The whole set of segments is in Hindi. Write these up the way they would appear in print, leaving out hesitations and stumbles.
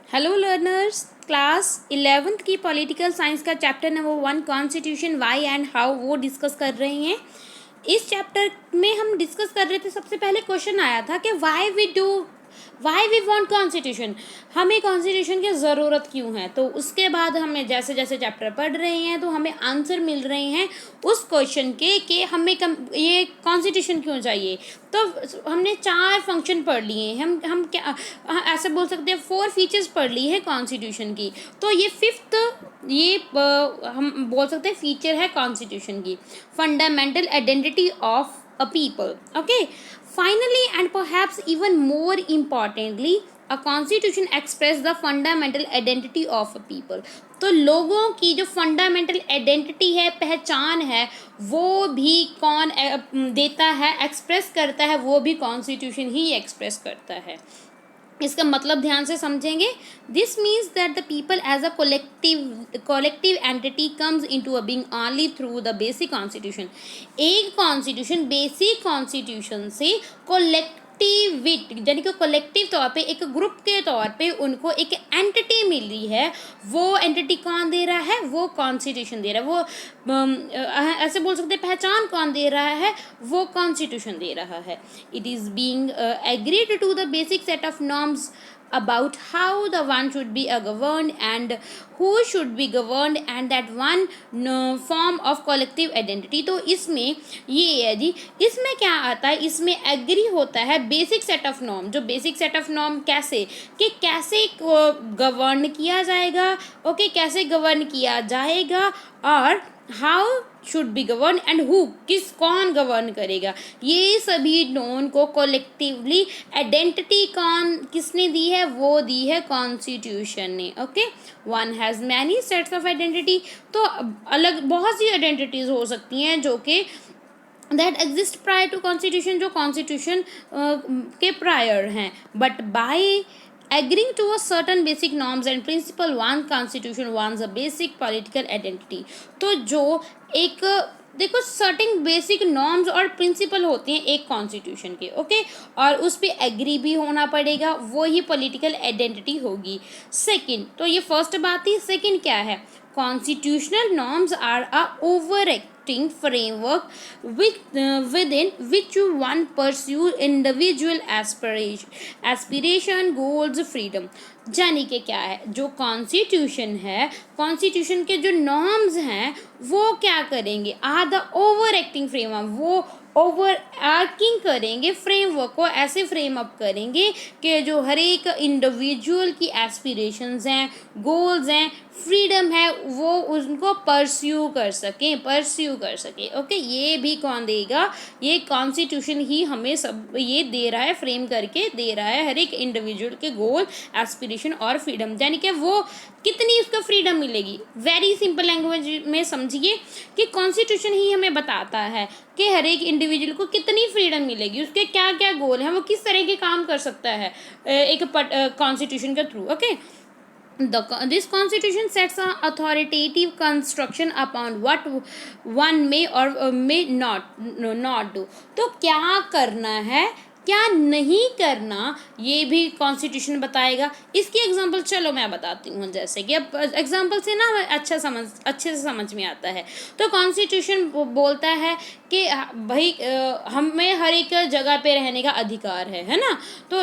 हेलो लर्नर्स, क्लास 11th की पॉलिटिकल साइंस का chapter number 1 constitution why and how वो डिस्कस कर रहे हैं। इस चैप्टर में हम डिस्कस कर रहे थे, सबसे पहले क्वेश्चन आया था कि वाई वी वांट कॉन्स्टिट्यूशन, हमें कॉन्स्टिट्यूशन की ज़रूरत क्यों है। तो उसके बाद हमें जैसे जैसे चैप्टर पढ़ रहे हैं तो हमें आंसर मिल रहे हैं उस क्वेश्चन के कि हमें ये कॉन्स्टिट्यूशन क्यों चाहिए। तो हमने 4 फंक्शन पढ़ लिए हैं। हम क्या ऐसे बोल सकते हैं, 4 फीचर्स पढ़ ली है कॉन्स्टिट्यूशन की। तो ये 5th हम बोल सकते हैं फीचर है कॉन्स्टिट्यूशन की, fundamental identity of a people. Okay, finally and perhaps even more importantly, a constitution express the fundamental identity of a people. तो लोगों की जो फंडामेंटल आइडेंटिटी है, पहचान है, वो भी कौन देता है, एक्सप्रेस करता है, वो भी कॉन्स्टिट्यूशन ही एक्सप्रेस करता है। इसका मतलब ध्यान से समझेंगे। This means that the people as a collective entity comes into a being only through the basic constitution. एक कॉन्स्टिट्यूशन, बेसिक कॉन्स्टिट्यूशन से यानी कि कलेक्टिव तौर पे, एक ग्रुप के तौर पे उनको एक एंटिटी मिली है। वो एंटिटी कौन दे रहा है? वो कॉन्स्टिट्यूशन दे रहा है। वो ऐसे बोल सकते हैं पहचान कौन दे रहा है? वो कॉन्स्टिट्यूशन दे रहा है। It is being agreed to the basic set of norms about how the one should be governed and who should be governed and that one form of collective identity। तो इसमें ये है जी, इसमें क्या आता है, इसमें एग्री होता है बेसिक सेट ऑफ नॉर्म। जो बेसिक सेट ऑफ नॉर्म कैसे गवर्न किया जाएगा, ओके, कैसे गवर्न किया जाएगा, और how should be govern and who, कौन गवर्न करेगा, ये सभी नोन को कोलेक्टिवली आइडेंटिटी किसने दी है? वो दी है कॉन्स्टिट्यूशन ने। Okay, one has many sets of identity. तो अलग बहुत सी आइडेंटिटीज हो सकती हैं जो कि that exist prior to constitution, जो कॉन्स्टिट्यूशन के प्रायर हैं, but by agreeing to a certain basic norms and principle one constitution wants a basic political identity। तो जो एक देखो सर्टेन बेसिक नॉर्म्स और प्रिंसिपल होते हैं एक कॉन्स्टिट्यूशन के, ओके, और उस पर एग्री भी होना पड़ेगा, वो ही पॉलिटिकल आइडेंटिटी होगी। सेकंड, तो ये फर्स्ट बात थी। सेकंड क्या है? Constitutional norms are a over framework within which one pursue individual aspiration goals freedom। यानी कि क्या है, जो कॉन्स्टिट्यूशन है, कॉन्स्टिट्यूशन के जो नॉर्म्स हैं वो क्या करेंगे? Are the overarching framework, वो ओवर आर्किंग करेंगे, फ्रेमवर्क को ऐसे फ्रेम अप करेंगे कि जो हर एक इंडिविजुअल की एस्पिरेशंस हैं, गोल्स हैं, फ्रीडम है, वो उनको परस्यू कर सके। ओके, ये भी कौन देगा? ये कॉन्स्टिट्यूशन ही हमें सब ये दे रहा है, फ्रेम करके दे रहा है हर एक इंडिविजुअल के गोल, एस्पिरेशन और फ्रीडम। यानी कि वो कितनी उसको फ्रीडम मिलेगी, वेरी सिंपल लैंग्वेज में समझिए कि कॉन्स्टिट्यूशन ही हमें बताता है कि हर एक इंडिविजुअल को कितनी फ्रीडम मिलेगी, उसके क्या क्या गोल हैं, वो किस तरह के काम कर सकता है एक कॉन्स्टिट्यूशन के through. Okay, this constitution sets an authoritative construction upon what one may or may not do। तो क्या करना है, क्या नहीं करना, ये भी कॉन्स्टिट्यूशन बताएगा। इसकी एग्जांपल चलो मैं बताती हूँ, जैसे कि अब एग्जांपल से ना अच्छे से समझ में आता है। तो कॉन्स्टिट्यूशन बोलता है कि भाई हमें हर एक जगह पे रहने का अधिकार है ना। तो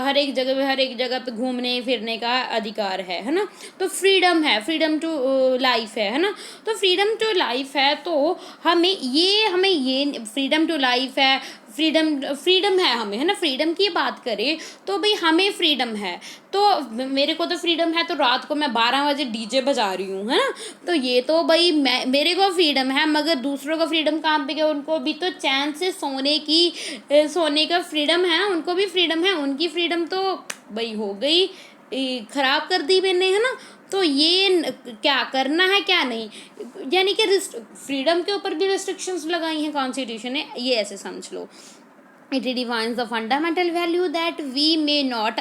हर एक जगह पे घूमने फिरने का अधिकार है ना। तो फ्रीडम टू लाइफ है ना। तो फ्रीडम टू लाइफ है, तो हमें ये फ्रीडम टू लाइफ है, फ्रीडम है हमें, है ना। फ्रीडम की बात करें तो भाई हमें फ्रीडम है, तो मेरे को तो फ्रीडम है, तो रात को मैं 12 बजे डीजे बजा रही हूँ, है ना। तो ये तो भाई मेरे को फ्रीडम है, मगर दूसरों का फ्रीडम कहाँ पे गया? उनको भी तो चैन से सोने का फ्रीडम है, उनको भी फ्रीडम है, उनकी फ्रीडम तो भाई हो गई खराब कर दी मैंने, है ना। तो ये क्या करना है क्या नहीं, यानी कि फ्रीडम के ऊपर भी रिस्ट्रिक्शंस लगाई हैं कॉन्स्टिट्यूशन ने, ये ऐसे समझ लो। It defines the fundamental value that we may not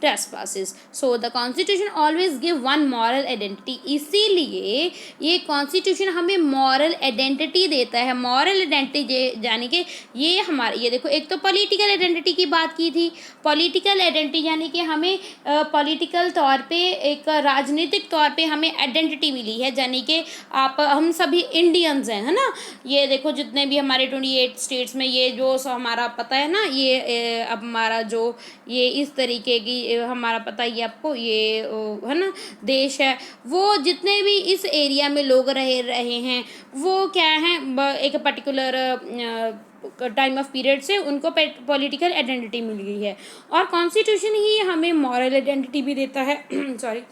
trespasses. So the constitution always give one moral identity. इसीलिए ये constitution हमें moral identity देता है. moral identity यानी कि ये हमारे, ये देखो, एक तो political identity की बात की थी. political identity यानी कि हमें political तौर पे, एक राजनीतिक तौर पे हमें identity मिली है, यानी कि हम सभी इंडियंस हैं, है ना. ये देखो जितने भी हमारे 28 स्टेट्स में ये जो हमारा पता है ना, ये अब हमारा जो ये इस तरीके की हमारा पता ही आपको, ये है ना देश है, वो जितने भी इस एरिया में लोग रहे हैं वो क्या है, एक पर्टिकुलर टाइम ऑफ पीरियड से उनको पॉलिटिकल आइडेंटिटी मिल गई है. और कॉन्स्टिट्यूशन ही हमें मॉरल आइडेंटिटी भी देता है. सॉरी,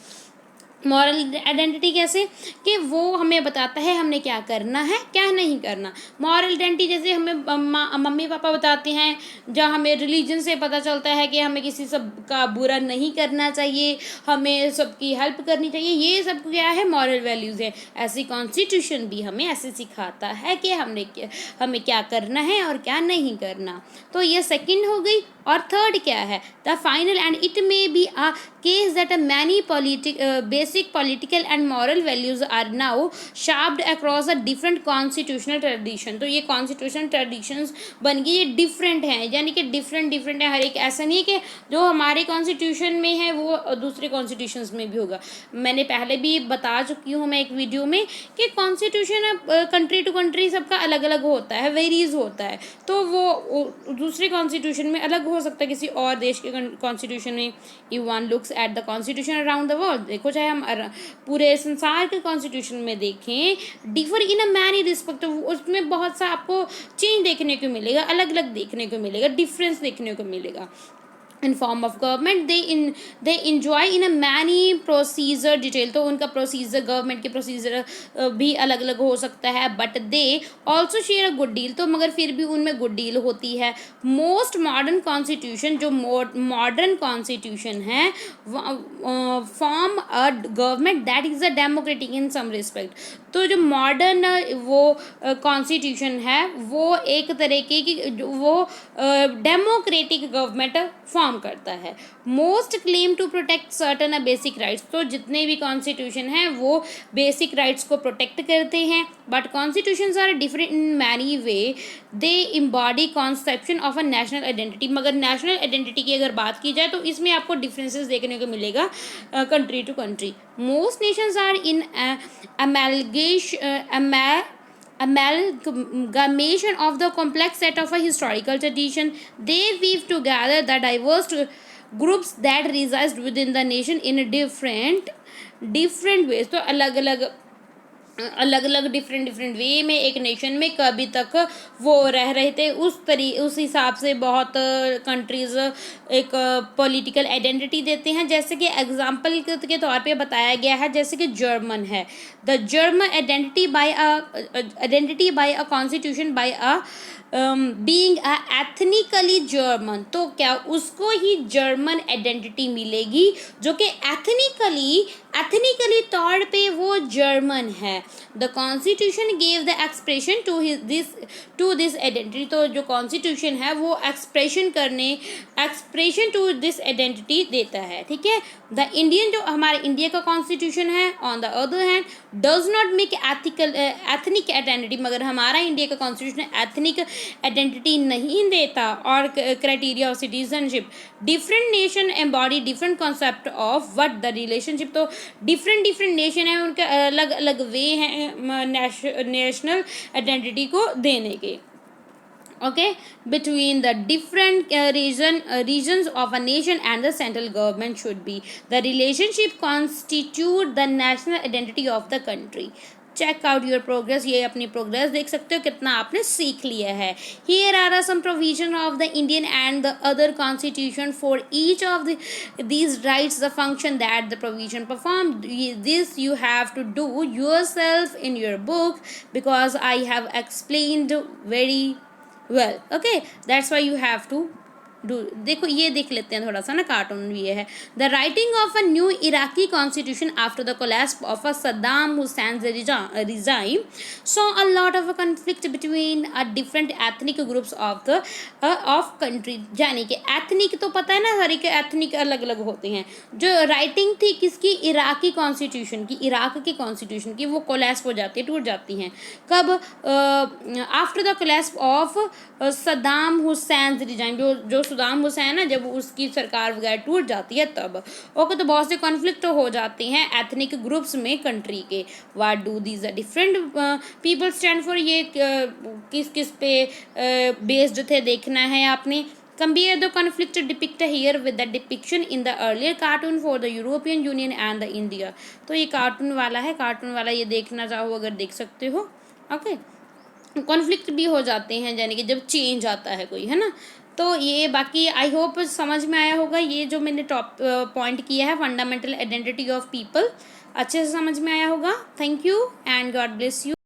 मॉरल आइडेंटिटी कैसे, कि वो हमें बताता है हमने क्या करना है क्या नहीं करना. मॉरल आइडेंटिटी जैसे हमें मम्मी पापा बताते हैं, जहाँ हमें रिलीजन से पता चलता है कि हमें किसी सब का बुरा नहीं करना चाहिए, हमें सबकी हेल्प करनी चाहिए, ये सब क्या है, मॉरल वैल्यूज़ है. ऐसी कॉन्स्टिट्यूशन भी हमें ऐसे सिखाता है कि हमें क्या करना है और क्या नहीं करना. तो ये सेकंड हो गई. और थर्ड क्या है, the final and it may be a case that many basic political and moral values are now shaped across a different constitutional tradition. तो ये constitutional traditions बन गई, ये different हैं, यानी कि different है हर एक. ऐसा नहीं है कि जो हमारे constitution में है वो दूसरे constitutions में भी होगा. मैंने पहले भी बता चुकी हूँ मैं एक वीडियो में कि constitution country to country सबका अलग अलग होता है, वेरीज होता है. तो वो दूसरे constitution में अलग हो सकता है किसी और देश के constitution में. if one looks at the constitution around the world, देखो चाहे हम पूरे संसार के कॉन्स्टिट्यूशन में देखें, differ in a many respect, उसमें बहुत सा आपको चेंज देखने को मिलेगा, अलग अलग देखने को मिलेगा, डिफरेंस देखने को मिलेगा. In form of government they enjoy in a many procedure detail. तो उनका प्रोसीजर, गवर्नमेंट के प्रोसीजर भी अलग अलग हो सकता है, but they also share a good deal. तो मगर फिर भी उनमें गुड डील होती है. मोस्ट मॉडर्न कॉन्स्टिट्यूशन, जो मॉडर्न कॉन्स्टिट्यूशन है, form a government that is a democratic in some respect. तो जो मॉडर्न वो कॉन्स्टिट्यूशन है वो एक तरीके की वो डेमोक्रेटिक गवर्नमेंट फॉर्म करता है. Most claim to protect certain basic rights. तो जितने भी कॉन्स्टिट्यूशन हैं वो बेसिक राइट्स को प्रोटेक्ट करते हैं, but constitutions are different in many way. They embody conception of a national identity. मगर नेशनल आइडेंटिटी की अगर बात की जाए तो इसमें आपको डिफरेंसेस देखने को मिलेगा country to country. Most nations are in amalgamation of the complex set of a historical tradition. They weave together the diverse groups that reside within the nation in different ways. तो अलग अलग डिफरेंट वे में एक नेशन में कभी तक वो रह रहे थे, उस हिसाब से बहुत कंट्रीज़ एक पॉलिटिकल आइडेंटिटी देते हैं. जैसे कि एग्जांपल के तौर पे बताया गया है, जैसे कि जर्मन है, the German identity by a constitution by a being a ethnically German. तो क्या उसको ही जर्मन आइडेंटिटी मिलेगी जो कि एथनिकली तौर पे वो जर्मन है. The constitution gave the expression to this identity. तो जो कॉन्स्टिट्यूशन है वो एक्सप्रेशन टू दिस आइडेंटिटी देता है. ठीक है. द इंडियन, जो हमारे इंडिया का कॉन्स्टिट्यूशन है, on the other hand does not make ethnic identity. मगर हमारा इंडिया का कॉन्स्टिट्यूशन एथनिक आइडेंटिटी नहीं देता. और criteria of citizenship, different nation embody different concept of what the relationship. तो डिफरेंट नेशन है, उनके अलग अलग वे हैं नेशनल आइडेंटिटी को देने के. Okay, between the different regions of a nation and the central government should be the relationship constitute the national identity of the country. Check out your progress. ये अपनी प्रोग्रेस देख सकते हो कितना आपने सीख लिया है. Here are some provision of the Indian and the other constitution for each of these rights the function that the provision perform. This you have to do yourself in your book because I have explained very well. Okay, that's why you have to देखो ये देख लेते हैं थोड़ा सा ना, कार्टून भी ये है। The writing of a new Iraqi constitution after the collapse of a Saddam Hussain regime saw a lot of a conflict between a different ethnic groups of the of country। यानी कि एथनिक तो पता है ना, हर एक एथनिक अलग अलग होते हैं। जो राइटिंग थी किसकी, इराकी कॉन्स्टिट्यूशन की, इराक की कॉन्स्टिट्यूशन की, वो कोलैप्स हो जाती है, टूट जाती हैं। कब, after the collapse of Saddam Hussain resign, जो सद्दाम हुसैन ना, जब उसकी सरकार वगैरह टूट जाती है तब ओके, तो बहुत से कॉन्फ्लिक्ट हो जाते हैं एथनिक ग्रुप्स में कंट्री के। What do these different people stand for, ये किस किस पे बेस्ड थे देखना है आपने। Compare the conflict depicted here with the depiction in the earlier cartoon for the European Union and the India। तो ये कार्टून वाला है, कार्टून वाला ये देखना चाहो अगर देख सकते हो। ओके, कॉन्फ्लिक्ट भी हो जाते हैं यानी कि जब चेंज आता है कोई, है ना। तो ये बाकी आई होप समझ में आया होगा, ये जो मैंने टॉप पॉइंट किया है, फंडामेंटल आइडेंटिटी ऑफ पीपल, अच्छे से समझ में आया होगा। Thank you and God bless you.